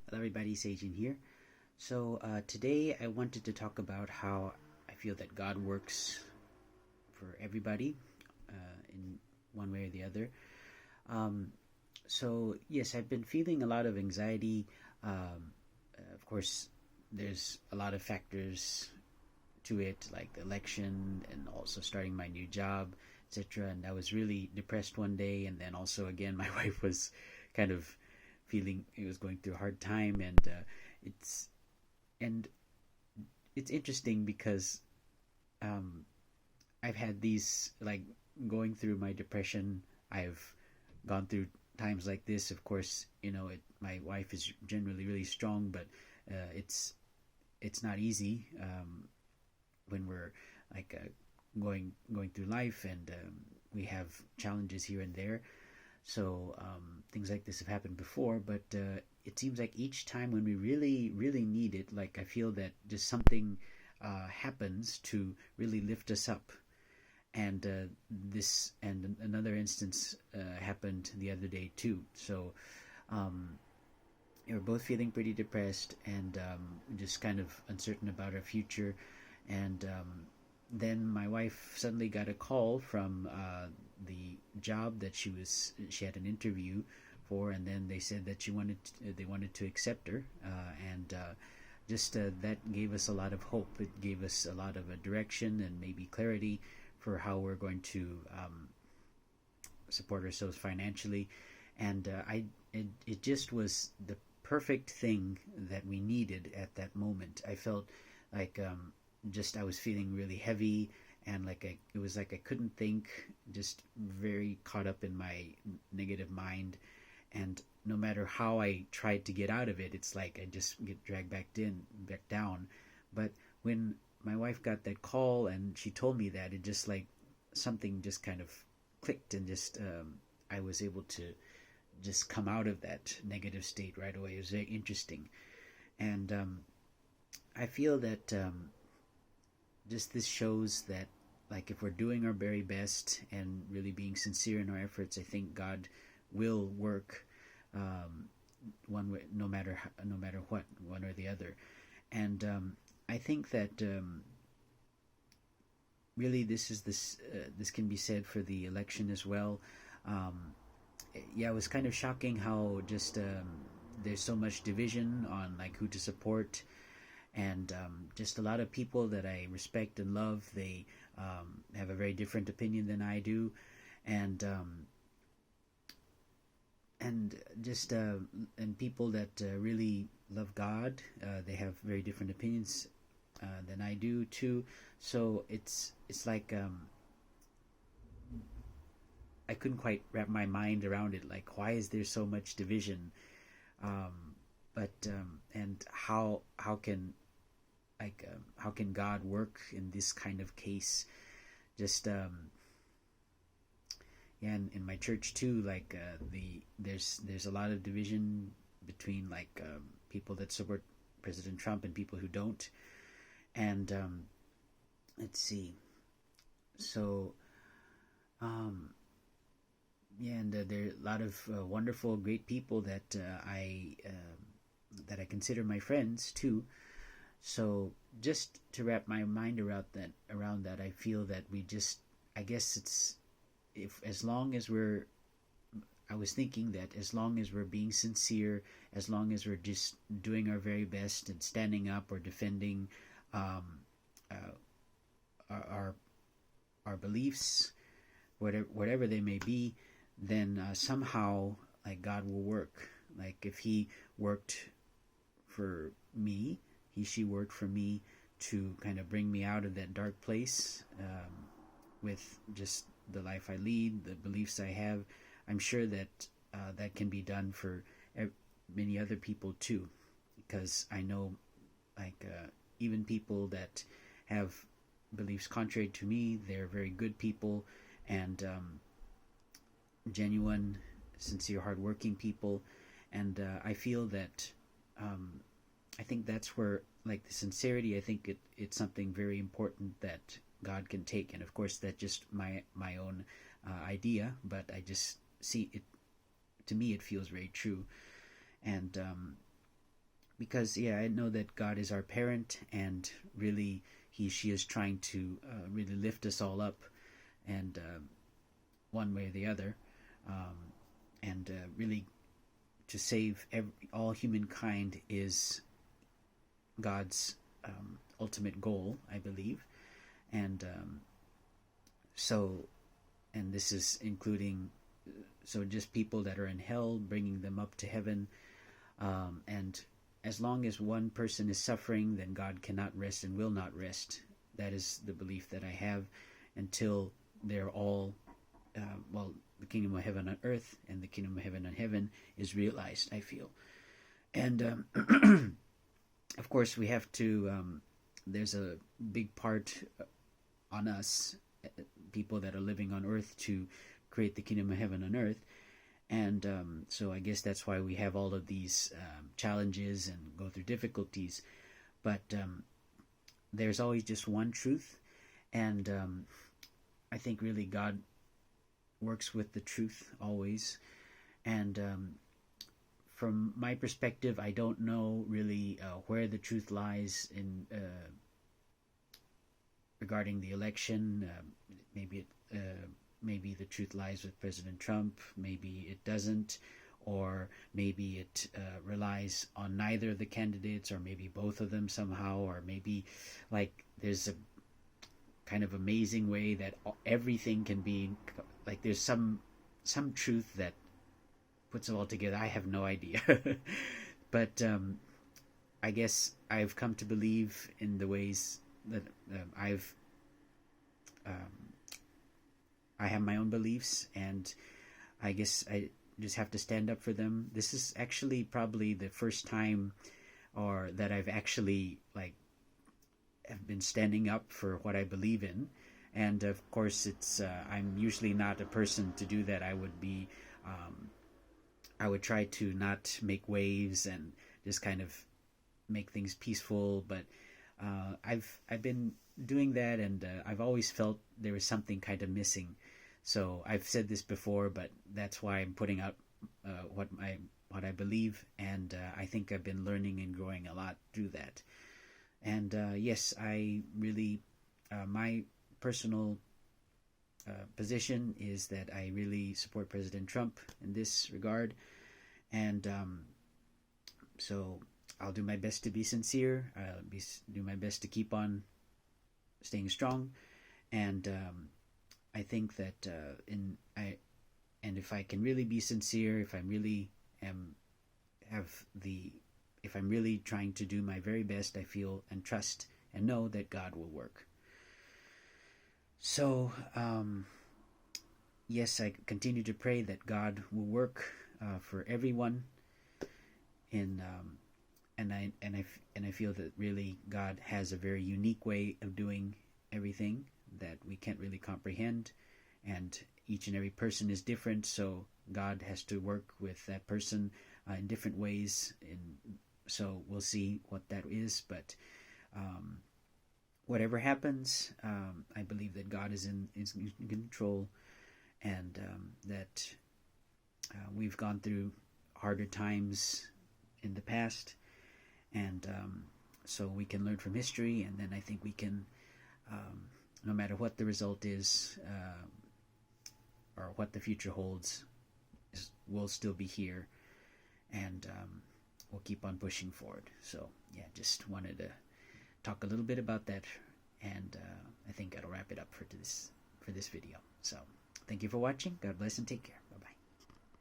Hello, everybody. Sajin here. Today I wanted to talk about how I feel that God works for everybody in one way or the other. Um, yes, I've been feeling a lot of anxiety. Of course, there's a lot of factors to it, like the election and also starting my new job, etc. And I was really depressed one day, and then also again, my wife was kind of feeling it was going through a hard time, it's and it's interesting because um, I've had these like going through my depression. I've gone through times like this. Of course, my wife is generally really strong, but it's not easy when we're like going through life, and we have challenges here and there. Things like this have happened before, but it seems like each time when we really, really need it, like I feel that just something happens to really lift us up. And this and another instance happened the other day too. Um, we're both feeling pretty depressed and just kind of uncertain about our future. And then my wife suddenly got a call from the job that she had an interview for, and then they said that they wanted to accept her, and just that gave us a lot of hope. It gave us a lot of a direction and maybe clarity for how we're going to support ourselves financially. And it just was the perfect thing that we needed at that moment. I felt like just I was feeling really heavy, and it was like I couldn't think, just very caught up in my negative mind. And no matter how I tried to get out of it, it's like I just get dragged back down. But when my wife got that call and she told me that, it just like something just kind of clicked, and just I was able to just come out of that negative state right away. It was very interesting. And I feel that just this shows that, like, if we're doing our very best and really being sincere in our efforts, I think God will work um, one way, no matter what, one or the other. And I think that really this can be said for the election as well. Um, yeah, it was kind of shocking how just there's so much division on like who to support, and just a lot of people that I respect and love. They have a very different opinion than I do, and just and people that really love God, they have very different opinions than I do too. So it's like I couldn't quite wrap my mind around it. Like, why is there so much division? But and how can God work in this kind of case? Just yeah, and in my church too, like there's a lot of division between like people that support President Trump and people who don't. And let's see, so um, yeah, and there are a lot of wonderful, great people that I consider my friends too. So just to wrap my mind around that, I feel that we just, I guess it's, if as long as we're I was thinking that as long as we're being sincere, as long as we're just doing our very best and standing up or defending um, uh, our our beliefs, whatever they may be, then somehow like God will work. Like if He worked for me, she worked for me to kind of bring me out of that dark place with just the life I lead, the beliefs I have. I'm sure that that can be done for many other people too, because I know like even people that have beliefs contrary to me, they're very good people, and genuine, sincere, hardworking people. And I feel that um, I think that's where like the sincerity. I think it's something very important that God can take, and of course that's just my own idea, but I just see it. To me, it feels very true, and because yeah, I know that God is our parent, and really she is trying to really lift us all up, and one way or the other, and really to save all humankind is God's ultimate goal, I believe. And so, and this is including just people that are in hell, bringing them up to heaven. And as long as one person is suffering, then God cannot rest and will not rest. That is the belief that I have, until they're all, the kingdom of heaven on earth and the kingdom of heaven on heaven is realized, I feel. And of course, we have to, there's a big part on us, people that are living on earth, to create the kingdom of heaven on earth. And so I guess that's why we have all of these challenges and go through difficulties. But there's always just one truth. And I think really God works with the truth always. And from my perspective, I don't know really where the truth lies in regarding the election. Maybe the truth lies with President Trump, maybe it doesn't, or maybe it relies on neither of the candidates, or maybe both of them somehow, or maybe like there's a kind of amazing way that everything can be, like there's some truth that puts it all together. I have no idea. But I guess I've come to believe in the ways that I have my own beliefs, and I guess I just have to stand up for them. This is actually probably the first time or that I've actually have been standing up for what I believe in. And of course, it's I'm usually not a person to do that. I would try to not make waves and just kind of make things peaceful, but I've been doing that, and I've always felt there was something kind of missing. So I've said this before, but that's why I'm putting out what I believe, and I think I've been learning and growing a lot through that. And yes, I really my personal position is that I really support President Trump in this regard, and so I'll do my best to be sincere. I'll do my best to keep on staying strong, and I think that if I can really be sincere, if I'm really if I'm really trying to do my very best, I feel and trust and know that God will work. So yes, I continue to pray that God will work for everyone, and I feel that really God has a very unique way of doing everything that we can't really comprehend, and each and every person is different, so God has to work with that person in different ways, and so we'll see what that is. But whatever happens, I believe that God is in control, and that we've gone through harder times in the past, and so we can learn from history, and then I think we can, no matter what the result is or what the future holds, we'll still be here, and we'll keep on pushing forward. So yeah, just wanted to talk a little bit about that, and I think that'll wrap it up for this video. So thank you for watching. God bless and take care.